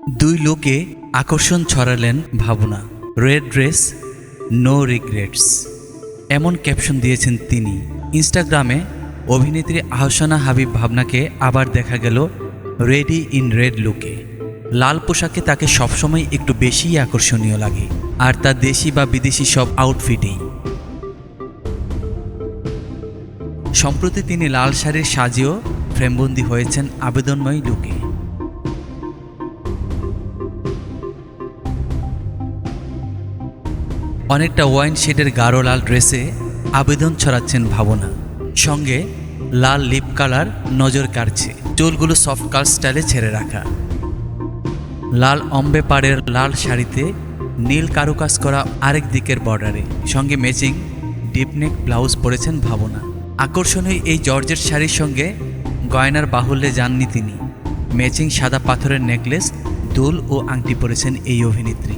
দুই লোকে আকর্ষণ ছড়ালেন ভাবনা। রেড ড্রেস, নো রিগ্রেটস, এমন ক্যাপশন দিয়েছেন তিনি। ইনস্টাগ্রামে অভিনেত্রী আহসানা হাবিব ভাবনাকে আবার দেখা গেল রেডি ইন রেড লুকে। লাল পোশাকে তাকে সবসময় একটু বেশিই আকর্ষণীয় লাগে, আর তা দেশি বা বিদেশি সব আউটফিটেই। সম্প্রতি তিনি লাল শাড়ির সাজেও ফ্রেমবন্দি হয়েছেন আবেদনময় লুকে। অনেকটা ওয়াইন শেডের গাঢ় লাল ড্রেসে আবেদন ছড়াচ্ছেন ভাবনা। সঙ্গে লাল লিপ কালার নজর কাড়ছে, চুলগুলো সফট কাট স্টাইলে ছেড়ে রাখা। লাল অম্বে পাড়ের লাল শাড়িতে নীল কারুকাজ করা আরেক দিকের বর্ডারে, সঙ্গে ম্যাচিং ডিপনেক ব্লাউজ পরেছেন ভাবনা। আকর্ষণীয় এই জর্জেট শাড়ির সঙ্গে গয়নার বাহুল্যে যাননি তিনি। ম্যাচিং সাদা পাথরের নেকলেস, দুল ও আংটি পরেছেন এই অভিনেত্রী।